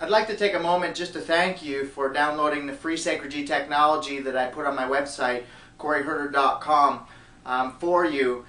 I'd like to take a moment just to thank you for downloading the free Sacred G technology that I put on my website, CoreyHerter.com, for you.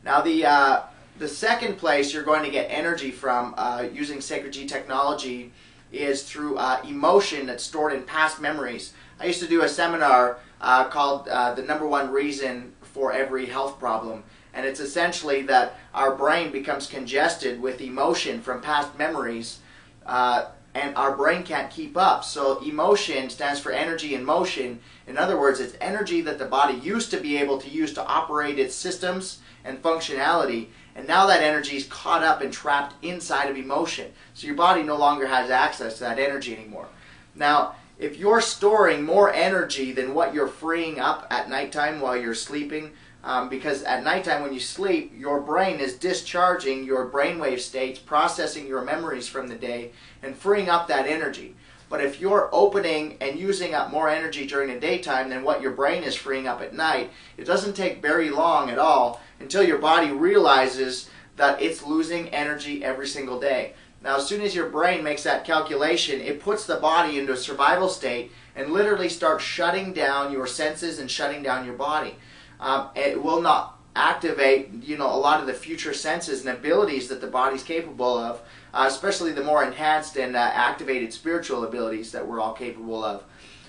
Now the second place you're going to get energy from using Sacred G technology is through emotion that's stored in past memories. I used to do a seminar called The Number One Reason for Every Health Problem. And it's essentially that our brain becomes congested with emotion from past memories, and our brain can't keep up. So emotion stands for energy in motion. In other words, it's energy that the body used to be able to use to operate its systems and functionality. And now that energy is caught up and trapped inside of emotion. So your body no longer has access to that energy anymore. Now, if you're storing more energy than what you're freeing up at nighttime while you're sleeping, because at nighttime when you sleep, your brain is discharging your brainwave states, processing your memories from the day, and freeing up that energy. But if you're opening and using up more energy during the daytime than what your brain is freeing up at night, it doesn't take very long at all until your body realizes that it's losing energy every single day. Now, as soon as your brain makes that calculation, it puts the body into a survival state and literally starts shutting down your senses and shutting down your body. It will not activate, a lot of the future senses and abilities that the body's capable of, especially the more enhanced and activated spiritual abilities that we're all capable of.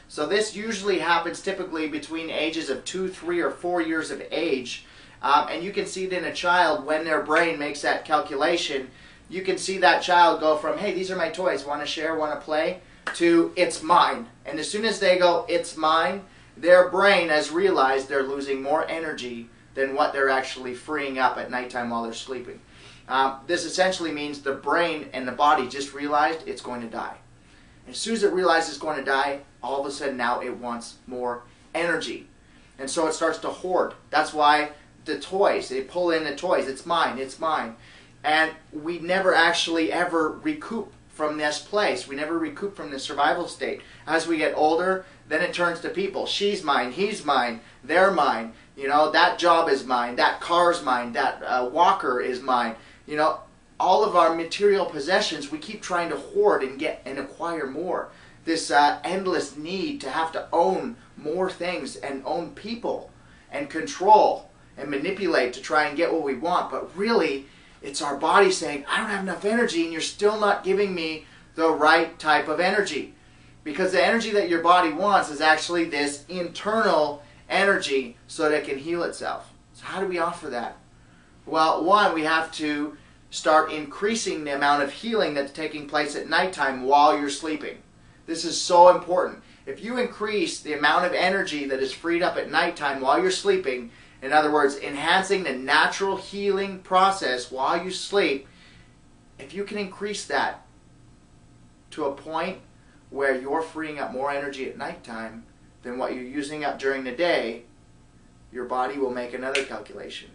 So this usually happens typically between ages of 2, 3, or 4 years of age. And you can see it in a child when their brain makes that calculation. You can see that child go from, hey, these are my toys, want to share, want to play, to it's mine. And as soon as they go, it's mine, their brain has realized they're losing more energy than what they're actually freeing up at nighttime while they're sleeping. This essentially means the brain and the body just realized it's going to die. And as soon as it realizes it's going to die, all of a sudden now it wants more energy. And so it starts to hoard. That's why the toys, they pull in the toys, it's mine, it's mine. And we never actually ever recoup from this place. We never recoup from this survival state. As we get older, then it turns to people. She's mine, he's mine, they're mine. That job is mine, that car's mine, that walker is mine. All of our material possessions, we keep trying to hoard and get and acquire more. This endless need to have to own more things and own people and control and manipulate to try and get what we want. But really, it's our body saying, I don't have enough energy and you're still not giving me the right type of energy. Because the energy that your body wants is actually this internal energy so that it can heal itself. So how do we offer that? Well, one, we have to start increasing the amount of healing that's taking place at nighttime while you're sleeping. This is so important. If you increase the amount of energy that is freed up at nighttime while you're sleeping, in other words, enhancing the natural healing process while you sleep, if you can increase that to a point where you're freeing up more energy at nighttime than what you're using up during the day, your body will make another calculation.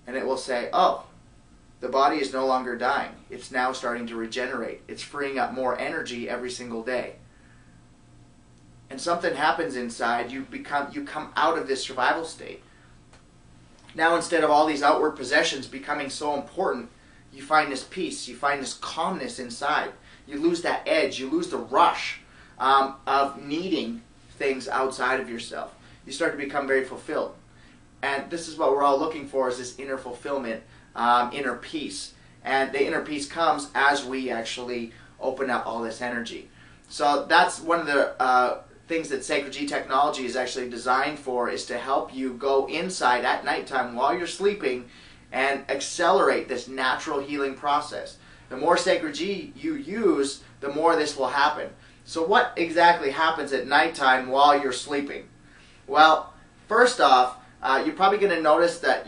And it will say, oh, the body is no longer dying. It's now starting to regenerate. It's freeing up more energy every single day. And something happens inside. You come out of this survival state. Now, instead of all these outward possessions becoming so important, you find this peace, you find this calmness inside. You lose that edge, you lose the rush of needing things outside of yourself. You start to become very fulfilled. And this is what we're all looking for, is this inner fulfillment, inner peace. And the inner peace comes as we actually open up all this energy. So that's one of the things that Sacred G technology is actually designed for, is to help you go inside at nighttime while you're sleeping and accelerate this natural healing process. The more Sacred G you use, the more this will happen. So what exactly happens at nighttime while you're sleeping? Well, first off, you're probably going to notice that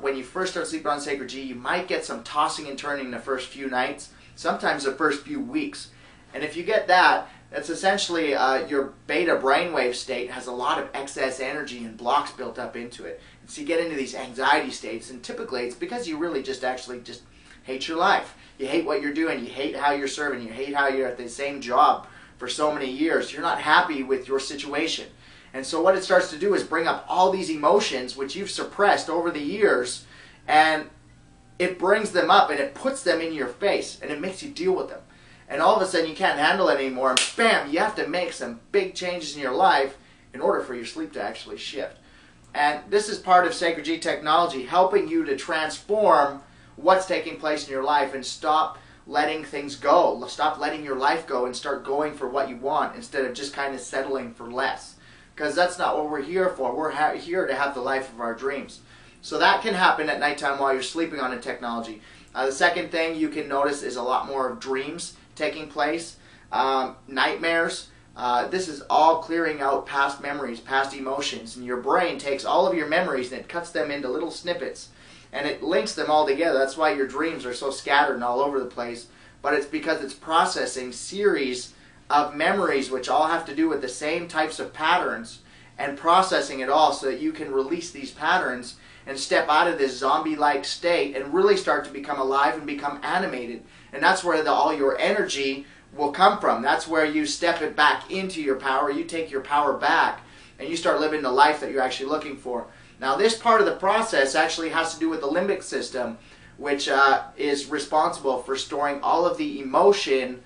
when you first start sleeping on Sacred G, you might get some tossing and turning the first few nights, sometimes the first few weeks. And if you get that, that's essentially your beta brainwave state has a lot of excess energy and blocks built up into it. And so you get into these anxiety states, and typically it's because you really just hate your life. You hate what you're doing, you hate how you're serving, you hate how you're at the same job for so many years. You're not happy with your situation. And so what it starts to do is bring up all these emotions which you've suppressed over the years, and it brings them up and it puts them in your face and it makes you deal with them. and all of a sudden you can't handle it anymore, and bam, you have to make some big changes in your life in order for your sleep to actually shift. And this is part of Sacred G technology, helping you to transform what's taking place in your life and stop letting things go. Stop letting your life go and start going for what you want instead of just kind of settling for less. Because that's not what we're here for. We're here to have the life of our dreams. So that can happen at nighttime while you're sleeping on a technology. The second thing you can notice is a lot more of dreams taking place, nightmares. This is all clearing out past memories, past emotions, and your brain takes all of your memories and it cuts them into little snippets and it links them all together. That's why your dreams are so scattered and all over the place, but it's because it's processing series of memories which all have to do with the same types of patterns and processing it all so that you can release these patterns and step out of this zombie-like state and really start to become alive and become animated. And that's where all your energy will come from. That's where you step it back into your power. You take your power back and you start living the life that you're actually looking for. Now this part of the process actually has to do with the limbic system, which is responsible for storing all of the emotion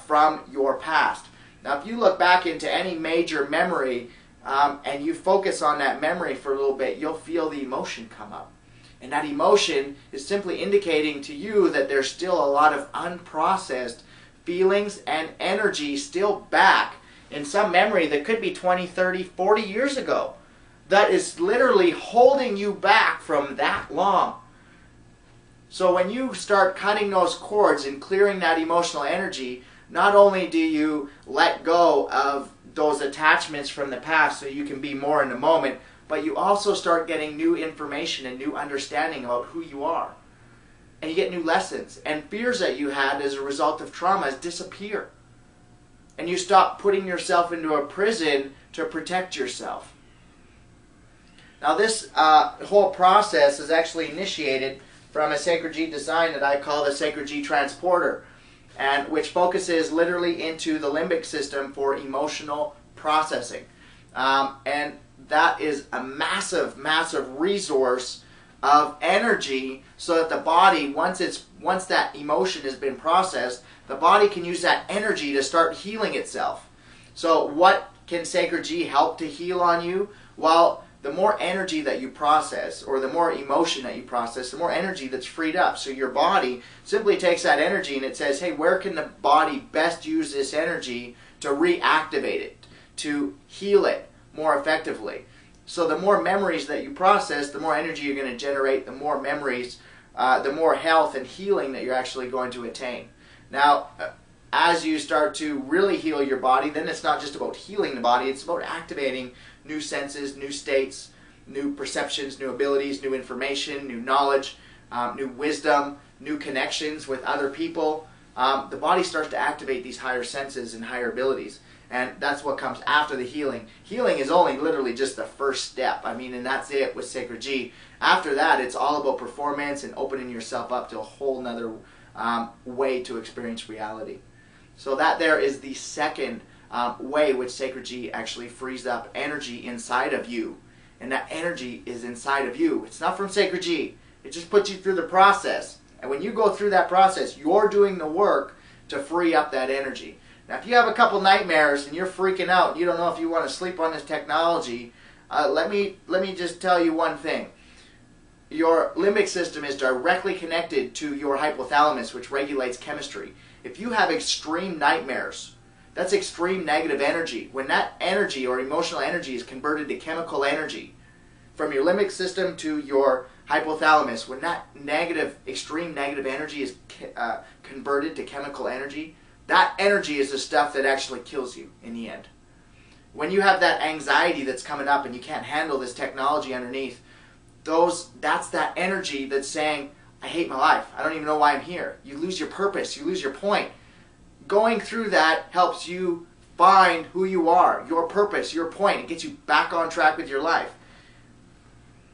from your past. Now if you look back into any major memory and you focus on that memory for a little bit, you'll feel the emotion come up. And that emotion is simply indicating to you that there's still a lot of unprocessed feelings and energy still back in some memory that could be 20, 30, 40 years ago. That is literally holding you back from that long. So when you start cutting those cords and clearing that emotional energy, not only do you let go of those attachments from the past so you can be more in the moment, but you also start getting new information and new understanding about who you are. And you get new lessons. And fears that you had as a result of traumas disappear. And you stop putting yourself into a prison to protect yourself. Now this whole process is actually initiated from a Sacred G design that I call the Sacred G Transporter, and which focuses literally into the limbic system for emotional processing. And that is a massive, massive resource of energy so that the body, once that emotion has been processed, the body can use that energy to start healing itself. So what can Sacred G help to heal on you? Well, the more energy that you process, or the more emotion that you process, the more energy that's freed up. So your body simply takes that energy and it says, hey, where can the body best use this energy to reactivate it, to heal it more effectively? So the more memories that you process, the more energy you're going to generate, the more memories, the more health and healing that you're actually going to attain. Now, as you start to really heal your body, then it's not just about healing the body, it's about activating new senses, new states, new perceptions, new abilities, new information, new knowledge, new wisdom, new connections with other people. The body starts to activate these higher senses and higher abilities. And that's what comes after the healing. Healing is only literally just the first step. I mean, and that's it with Sacred G. After that, it's all about performance and opening yourself up to a whole nother way to experience reality. So that there is the second way which Sacred G actually frees up energy inside of you. And that energy is inside of you. It's not from Sacred G. It just puts you through the process. And when you go through that process, you're doing the work to free up that energy. Now, if you have a couple nightmares and you're freaking out, you don't know if you want to sleep on this technology, let me just tell you one thing. Your limbic system is directly connected to your hypothalamus, which regulates chemistry. If you have extreme nightmares, that's extreme negative energy. When that energy or emotional energy is converted to chemical energy from your limbic system to your hypothalamus, when that negative, extreme negative energy is converted to chemical energy, that energy is the stuff that actually kills you in the end. When you have that anxiety that's coming up and you can't handle this technology underneath, that's that energy that's saying, I hate my life. I don't even know why I'm here. You lose your purpose. You lose your point. Going through that helps you find who you are, your purpose, your point. It gets you back on track with your life.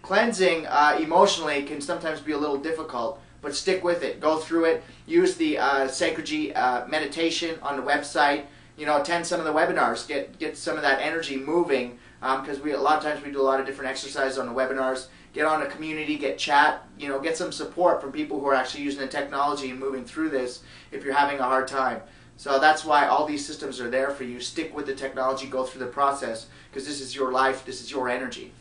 Cleansing emotionally can sometimes be a little difficult, but stick with it. Go through it. Use the Sacred G meditation on the website. Attend some of the webinars. Get some of that energy moving, because a lot of times we do a lot of different exercises on the webinars. Get on a community, get chat, get some support from people who are actually using the technology and moving through this if you're having a hard time. So that's why all these systems are there for you. Stick with the technology, go through the process, because this is your life, this is your energy.